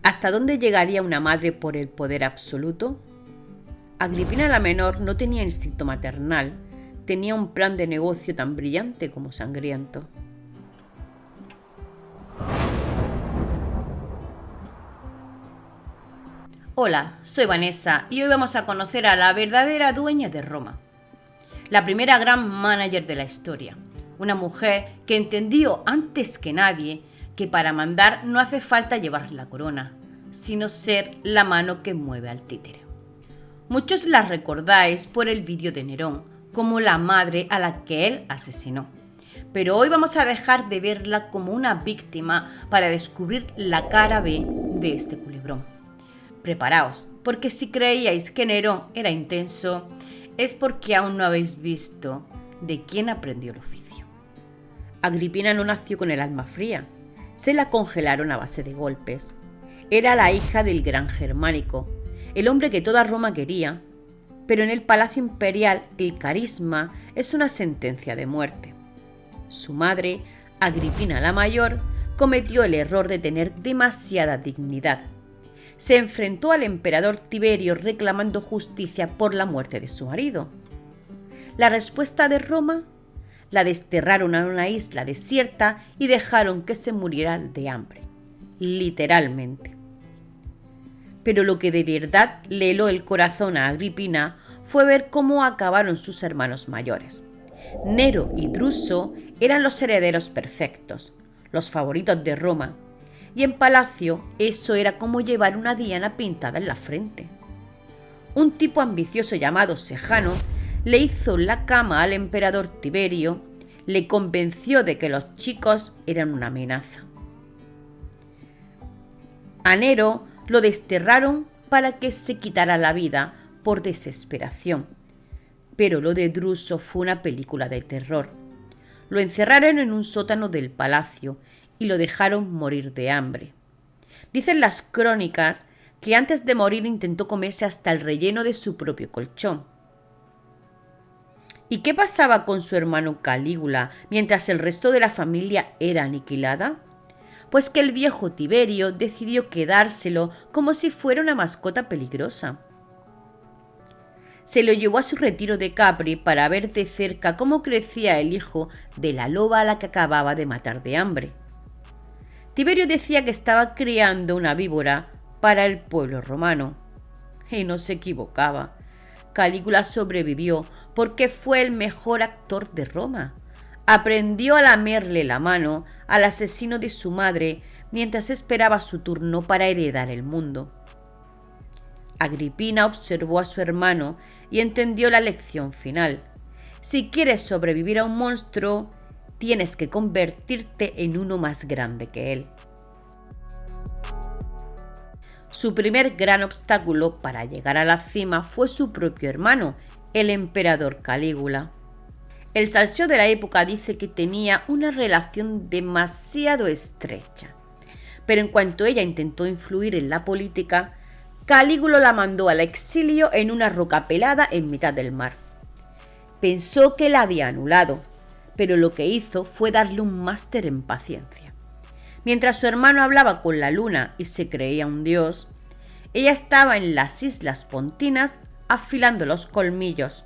¿Hasta dónde llegaría una madre por el poder absoluto? Agripina la menor no tenía instinto maternal, tenía un plan de negocio tan brillante como sangriento. Hola, soy Vanessa y hoy vamos a conocer a la verdadera dueña de Roma, la primera gran manager de la historia, una mujer que entendió antes que nadie que para mandar no hace falta llevar la corona, sino ser la mano que mueve al títere. Muchos la recordáis por el vídeo de Nerón, como la madre a la que él asesinó. Pero hoy vamos a dejar de verla como una víctima para descubrir la cara B de este culebrón. Preparaos, porque si creíais que Nerón era intenso, es porque aún no habéis visto de quién aprendió el oficio. Agripina no nació con el alma fría, se la congelaron a base de golpes. Era la hija del gran Germánico, el hombre que toda Roma quería, pero en el palacio imperial el carisma es una sentencia de muerte. Su madre, Agripina la mayor, cometió el error de tener demasiada dignidad. Se enfrentó al emperador Tiberio reclamando justicia por la muerte de su marido. La respuesta de Roma: la desterraron a una isla desierta y dejaron que se muriera de hambre, literalmente. Pero lo que de verdad le heló el corazón a Agripina fue ver cómo acabaron sus hermanos mayores. Nero y Druso eran los herederos perfectos, los favoritos de Roma, y en palacio eso era como llevar una diana pintada en la frente. Un tipo ambicioso llamado Sejano le hizo la cama al emperador Tiberio, le convenció de que los chicos eran una amenaza. A Nero lo desterraron para que se quitara la vida por desesperación, pero lo de Druso fue una película de terror. Lo encerraron en un sótano del palacio y lo dejaron morir de hambre. Dicen las crónicas que antes de morir intentó comerse hasta el relleno de su propio colchón. ¿Y qué pasaba con su hermano Calígula mientras el resto de la familia era aniquilada? Pues que el viejo Tiberio decidió quedárselo como si fuera una mascota peligrosa. Se lo llevó a su retiro de Capri para ver de cerca cómo crecía el hijo de la loba a la que acababa de matar de hambre. Tiberio decía que estaba criando una víbora para el pueblo romano. Y no se equivocaba. Calígula sobrevivió porque fue el mejor actor de Roma. Aprendió a lamerle la mano al asesino de su madre mientras esperaba su turno para heredar el mundo. Agripina observó a su hermano y entendió la lección final. Si quieres sobrevivir a un monstruo, tienes que convertirte en uno más grande que él. Su primer gran obstáculo para llegar a la cima fue su propio hermano, el emperador Calígula. El salseo de la época dice que tenía una relación demasiado estrecha, pero en cuanto ella intentó influir en la política, Calígula la mandó al exilio en una roca pelada en mitad del mar. Pensó que la había anulado, pero lo que hizo fue darle un máster en paciencia. Mientras su hermano hablaba con la luna y se creía un dios, ella estaba en las Islas Pontinas afilando los colmillos.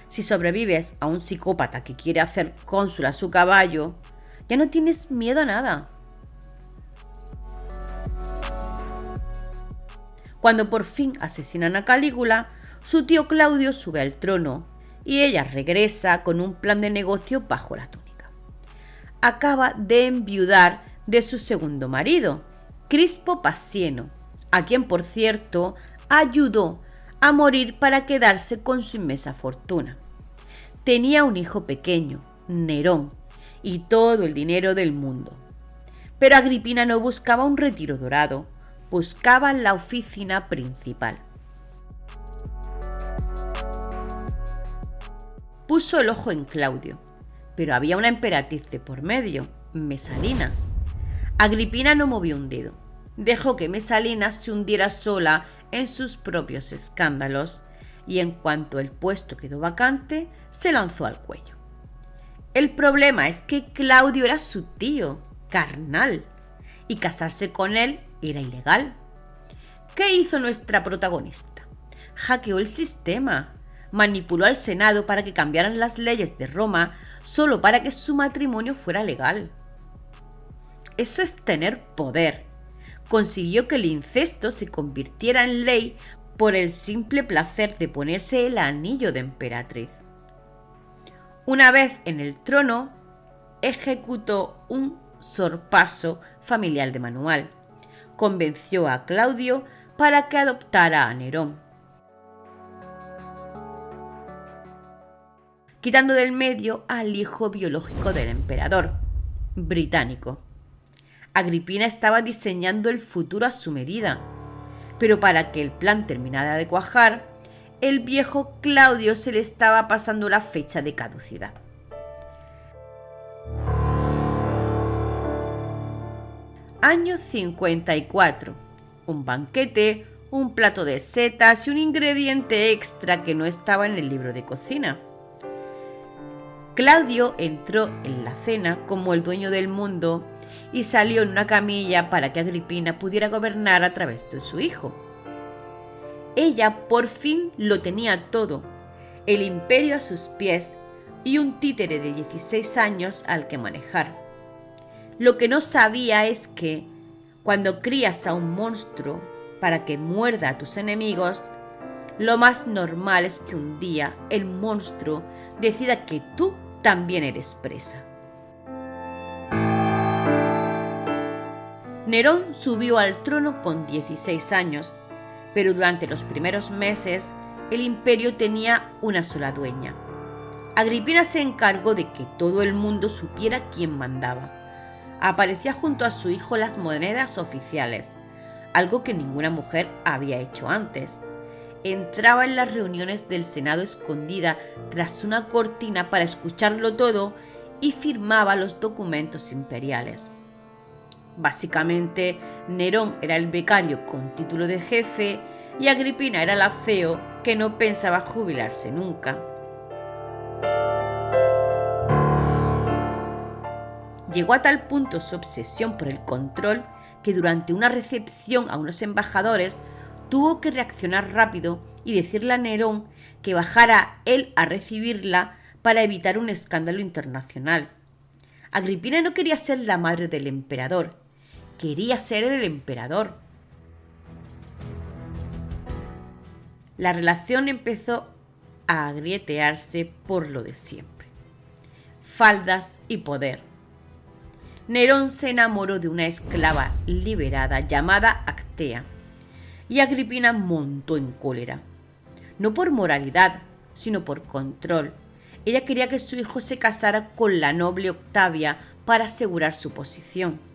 Si sobrevives a un psicópata que quiere hacer cónsul a su caballo, ya no tienes miedo a nada. Cuando por fin asesinan a Calígula, su tío Claudio sube al trono y ella regresa con un plan de negocio bajo la túnica. Acaba de enviudar de su segundo marido, Crispo Pasieno, a quien, por cierto, ayudó a morir para quedarse con su inmensa fortuna. Tenía un hijo pequeño, Nerón, y todo el dinero del mundo. Pero Agripina no buscaba un retiro dorado, buscaba la oficina principal. Puso el ojo en Claudio, pero había una emperatriz de por medio, Mesalina. Agripina no movió un dedo. Dejó que Mesalina se hundiera sola en sus propios escándalos y en cuanto el puesto quedó vacante, se lanzó al cuello. El problema es que Claudio era su tío, carnal, y casarse con él era ilegal. ¿Qué hizo nuestra protagonista? Hackeó el sistema, manipuló al Senado para que cambiaran las leyes de Roma solo para que su matrimonio fuera legal. Eso es tener poder. Consiguió que el incesto se convirtiera en ley por el simple placer de ponerse el anillo de emperatriz. Una vez en el trono, ejecutó un sorpaso familiar de manual. Convenció a Claudio para que adoptara a Nerón, quitando del medio al hijo biológico del emperador británico. Agripina estaba diseñando el futuro a su medida, pero para que el plan terminara de cuajar, el viejo Claudio se le estaba pasando la fecha de caducidad. Año 54. Un banquete, un plato de setas y un ingrediente extra que no estaba en el libro de cocina. Claudio entró en la cena como el dueño del mundo y salió en una camilla para que Agripina pudiera gobernar a través de su hijo. Ella por fin lo tenía todo, el imperio a sus pies y un títere de 16 años al que manejar. Lo que no sabía es que, cuando crías a un monstruo para que muerda a tus enemigos, lo más normal es que un día el monstruo decida que tú también eres presa. Nerón subió al trono con 16 años, pero durante los primeros meses el imperio tenía una sola dueña. Agripina se encargó de que todo el mundo supiera quién mandaba. Aparecía junto a su hijo las monedas oficiales, algo que ninguna mujer había hecho antes. Entraba en las reuniones del Senado escondida tras una cortina para escucharlo todo y firmaba los documentos imperiales. Básicamente, Nerón era el becario con título de jefe y Agripina era la CEO que no pensaba jubilarse nunca. Llegó a tal punto su obsesión por el control que durante una recepción a unos embajadores tuvo que reaccionar rápido y decirle a Nerón que bajara él a recibirla para evitar un escándalo internacional. Agripina no quería ser la madre del emperador, quería ser el emperador. La relación empezó a agrietearse por lo de siempre: faldas y poder. Nerón se enamoró de una esclava liberada llamada Actea, y Agripina montó en cólera. No por moralidad, sino por control. Ella quería que su hijo se casara con la noble Octavia para asegurar su posición.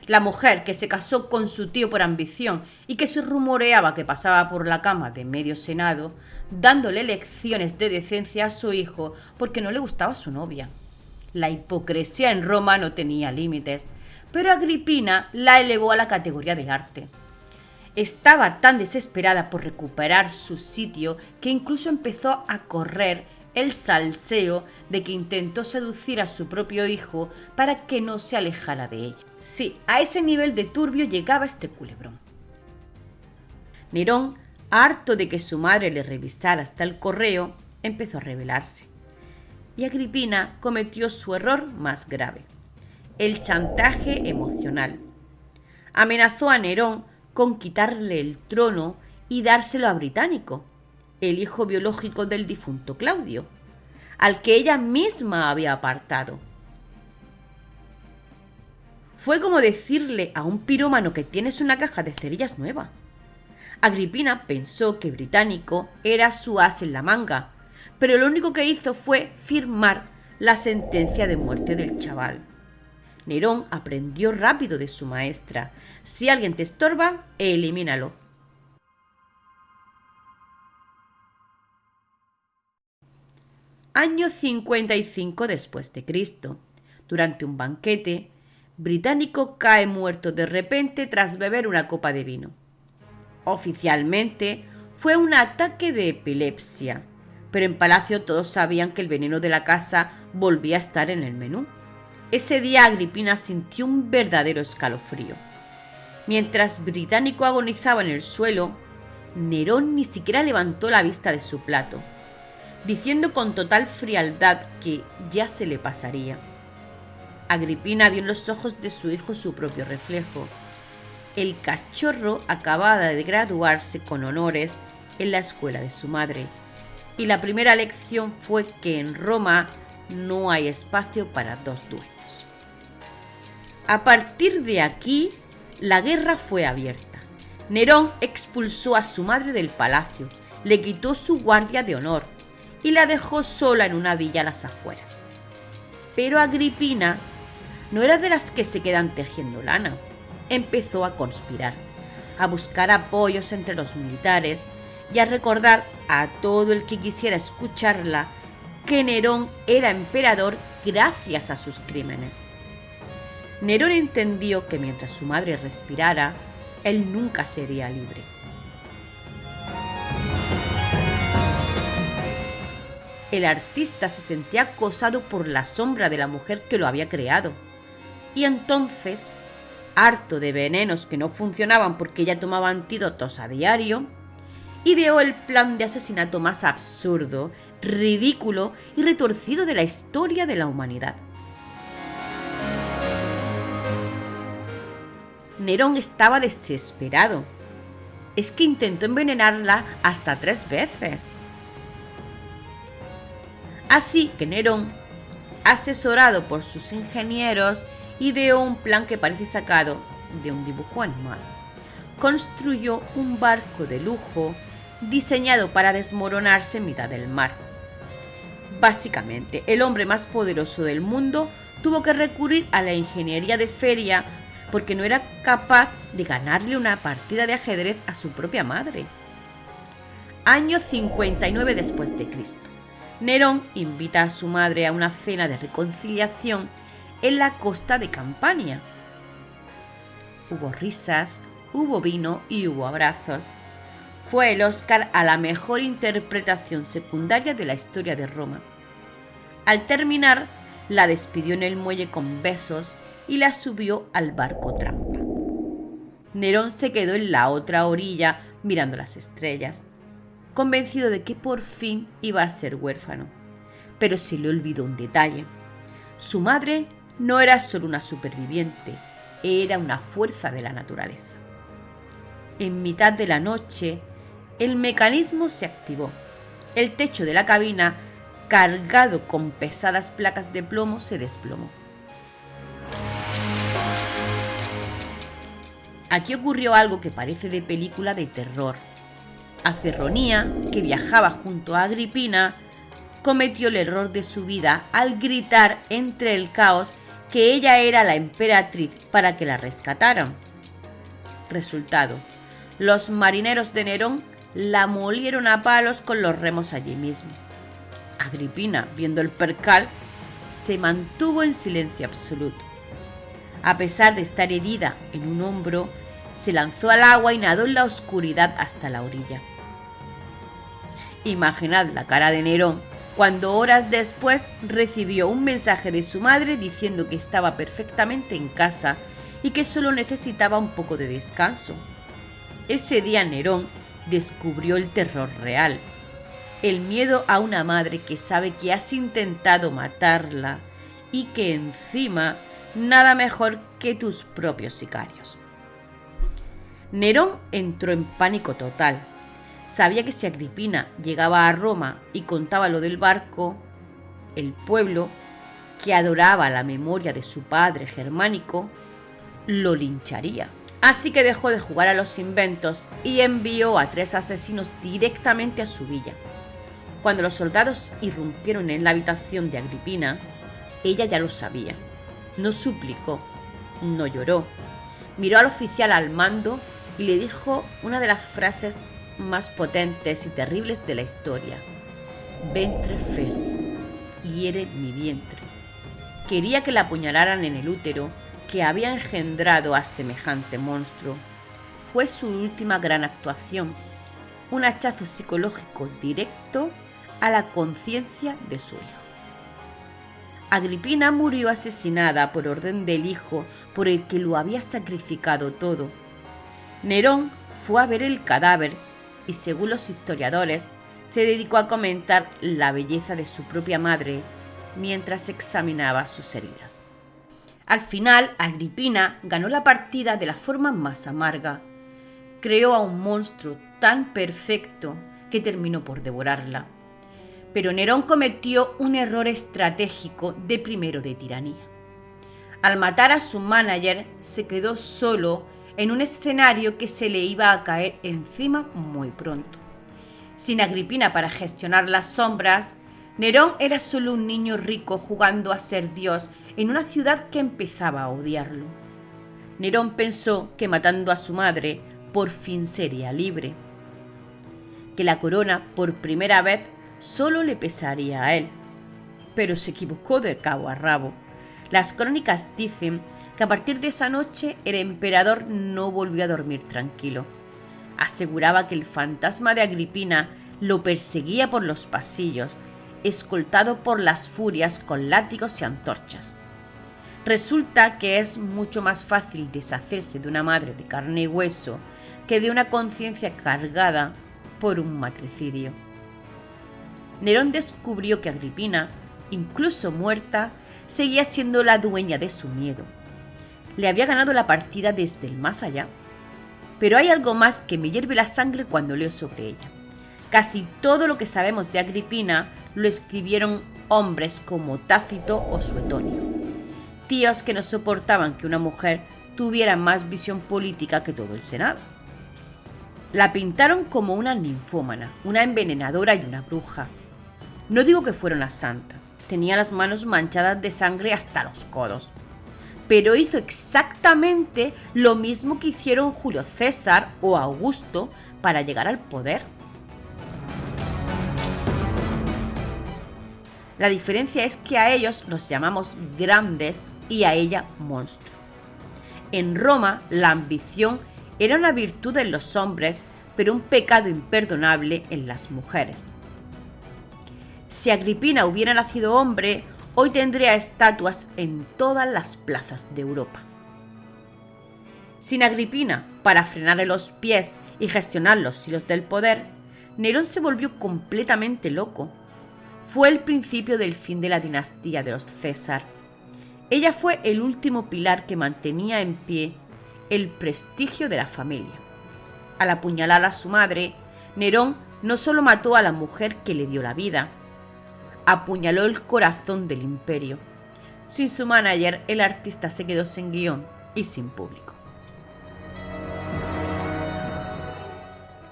La mujer que se casó con su tío por ambición y que se rumoreaba que pasaba por la cama de medio senado, dándole lecciones de decencia a su hijo porque no le gustaba su novia. La hipocresía en Roma no tenía límites, pero Agripina la elevó a la categoría de arte. Estaba tan desesperada por recuperar su sitio que incluso empezó a correr el salseo de que intentó seducir a su propio hijo para que no se alejara de ella. Sí, a ese nivel de turbio llegaba este culebrón. Nerón, harto de que su madre le revisara hasta el correo, empezó a rebelarse. Y Agripina cometió su error más grave: el chantaje emocional. Amenazó a Nerón con quitarle el trono y dárselo a Británico, el hijo biológico del difunto Claudio, al que ella misma había apartado. Fue como decirle a un pirómano que tienes una caja de cerillas nueva. Agripina pensó que Británico era su as en la manga, pero lo único que hizo fue firmar la sentencia de muerte del chaval. Nerón aprendió rápido de su maestra: si alguien te estorba, elimínalo. Año 55 después de Cristo. Durante un banquete, Británico cae muerto de repente tras beber una copa de vino. Oficialmente fue un ataque de epilepsia, pero en palacio todos sabían que el veneno de la casa volvía a estar en el menú. Ese día Agripina sintió un verdadero escalofrío. Mientras Británico agonizaba en el suelo, Nerón ni siquiera levantó la vista de su plato, diciendo con total frialdad que ya se le pasaría. Agripina vio en los ojos de su hijo su propio reflejo. El cachorro acababa de graduarse con honores en la escuela de su madre, y la primera lección fue que en Roma no hay espacio para dos dueños. A partir de aquí, la guerra fue abierta. Nerón expulsó a su madre del palacio, le quitó su guardia de honor y la dejó sola en una villa a las afueras. Pero Agripina no era de las que se quedan tejiendo lana. Empezó a conspirar, a buscar apoyos entre los militares y a recordar a todo el que quisiera escucharla que Nerón era emperador gracias a sus crímenes. Nerón entendió que mientras su madre respirara, él nunca sería libre. El artista se sentía acosado por la sombra de la mujer que lo había creado. Y entonces, harto de venenos que no funcionaban porque ella tomaba antídotos a diario, ideó el plan de asesinato más absurdo, ridículo y retorcido de la historia de la humanidad. Nerón estaba desesperado. Es que intentó envenenarla hasta 3 veces. Así que Nerón, asesorado por sus ingenieros, ideó un plan que parece sacado de un dibujo animado. Construyó un barco de lujo diseñado para desmoronarse en mitad del mar. Básicamente, el hombre más poderoso del mundo tuvo que recurrir a la ingeniería de feria porque no era capaz de ganarle una partida de ajedrez a su propia madre. Año 59 después de Cristo. Nerón invita a su madre a una cena de reconciliación en la costa de Campania. Hubo risas, hubo vino y hubo abrazos. Fue el Oscar a la mejor interpretación secundaria de la historia de Roma. Al terminar, la despidió en el muelle con besos y la subió al barco trampa. Nerón se quedó en la otra orilla mirando las estrellas, convencido de que por fin iba a ser huérfano. Pero se le olvidó un detalle. Su madre no era solo una superviviente, era una fuerza de la naturaleza. En mitad de la noche, el mecanismo se activó. El techo de la cabina, cargado con pesadas placas de plomo, se desplomó. Aquí ocurrió algo que parece de película de terror. Acerronía, que viajaba junto a Agripina, cometió el error de su vida al gritar entre el caos que ella era la emperatriz para que la rescataran. Resultado: los marineros de Nerón la molieron a palos con los remos allí mismo. Agripina, viendo el percal, se mantuvo en silencio absoluto. A pesar de estar herida en un hombro, se lanzó al agua y nadó en la oscuridad hasta la orilla. Imaginad la cara de Nerón cuando horas después recibió un mensaje de su madre diciendo que estaba perfectamente en casa y que solo necesitaba un poco de descanso. Ese día Nerón descubrió el terror real, el miedo a una madre que sabe que has intentado matarla y que encima nada mejor que tus propios sicarios. Nerón entró en pánico total. Sabía que si Agripina llegaba a Roma y contaba lo del barco, el pueblo, que adoraba la memoria de su padre germánico, lo lincharía. Así que dejó de jugar a los inventos y envió a 3 asesinos directamente a su villa. Cuando los soldados irrumpieron en la habitación de Agripina, ella ya lo sabía. No suplicó, no lloró. Miró al oficial al mando y le dijo una de las frases más potentes y terribles de la historia: ventre ferri, hiere mi vientre. Quería que la apuñalaran en el útero que había engendrado a semejante monstruo. Fue su última gran actuación, un hachazo psicológico directo a la conciencia de su hijo. Agripina murió asesinada por orden del hijo por el que lo había sacrificado todo. Nerón fue a ver el cadáver y, según los historiadores, se dedicó a comentar la belleza de su propia madre mientras examinaba sus heridas. Al final, Agripina ganó la partida de la forma más amarga. Creó a un monstruo tan perfecto que terminó por devorarla. Pero Nerón cometió un error estratégico de primero de tiranía. Al matar a su manager, se quedó solo en un escenario que se le iba a caer encima muy pronto. Sin Agripina para gestionar las sombras, Nerón era solo un niño rico jugando a ser Dios en una ciudad que empezaba a odiarlo. Nerón pensó que matando a su madre, por fin sería libre. Que la corona, por primera vez, solo le pesaría a él. Pero se equivocó de cabo a rabo. Las crónicas dicen que a partir de esa noche el emperador no volvió a dormir tranquilo. Aseguraba que el fantasma de Agripina lo perseguía por los pasillos, escoltado por las furias con látigos y antorchas. Resulta que es mucho más fácil deshacerse de una madre de carne y hueso que de una conciencia cargada por un matricidio. Nerón descubrió que Agripina, incluso muerta, seguía siendo la dueña de su miedo. Le había ganado la partida desde el más allá. Pero hay algo más que me hierve la sangre cuando leo sobre ella. Casi todo lo que sabemos de Agripina lo escribieron hombres como Tácito o Suetonio, tíos que no soportaban que una mujer tuviera más visión política que todo el Senado. La pintaron como una ninfómana, una envenenadora y una bruja. No digo que fuera una santa, tenía las manos manchadas de sangre hasta los codos, pero hizo exactamente lo mismo que hicieron Julio César o Augusto para llegar al poder. La diferencia es que a ellos los llamamos grandes y a ella monstruo. En Roma, la ambición era una virtud en los hombres, pero un pecado imperdonable en las mujeres. Si Agripina hubiera nacido hombre, hoy tendría estatuas en todas las plazas de Europa. Sin Agripina para frenarle los pies y gestionar los hilos del poder, Nerón se volvió completamente loco. Fue el principio del fin de la dinastía de los César. Ella fue el último pilar que mantenía en pie el prestigio de la familia. Al apuñalar a su madre, Nerón no solo mató a la mujer que le dio la vida, apuñaló el corazón del imperio. Sin su manager, el artista se quedó sin guión y sin público.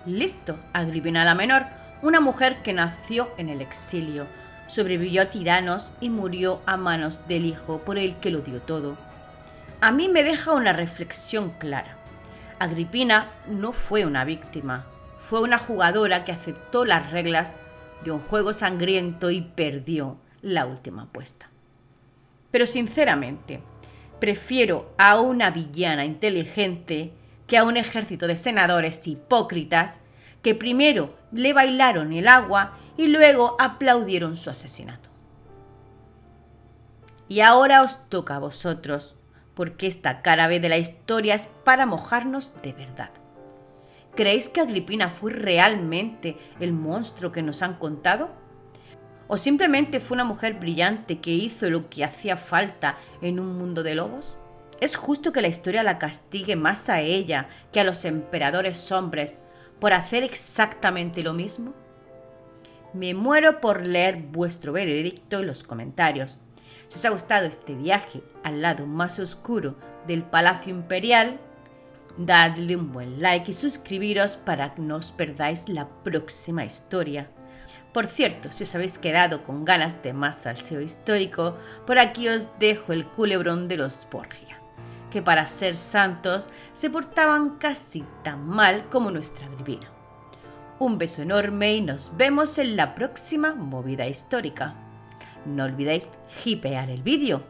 Listo, Agripina la Menor, una mujer que nació en el exilio, sobrevivió a tiranos y murió a manos del hijo por el que lo dio todo. A mí me deja una reflexión clara. Agripina no fue una víctima, fue una jugadora que aceptó las reglas de un juego sangriento y perdió la última apuesta. Pero sinceramente, prefiero a una villana inteligente que a un ejército de senadores hipócritas que primero le bailaron el agua y luego aplaudieron su asesinato. Y ahora os toca a vosotros, porque esta cara B de la historia es para mojarnos de verdad. ¿Creéis que Agripina fue realmente el monstruo que nos han contado? ¿O simplemente fue una mujer brillante que hizo lo que hacía falta en un mundo de lobos? ¿Es justo que la historia la castigue más a ella que a los emperadores hombres por hacer exactamente lo mismo? Me muero por leer vuestro veredicto en los comentarios. Si os ha gustado este viaje al lado más oscuro del Palacio Imperial, dadle un buen like y suscribiros para que no os perdáis la próxima historia. Por cierto, si os habéis quedado con ganas de más salseo histórico, por aquí os dejo el culebrón de los Borgia, que para ser santos se portaban casi tan mal como nuestra Agripina. Un beso enorme y nos vemos en la próxima movida histórica. No olvidéis hipear el vídeo.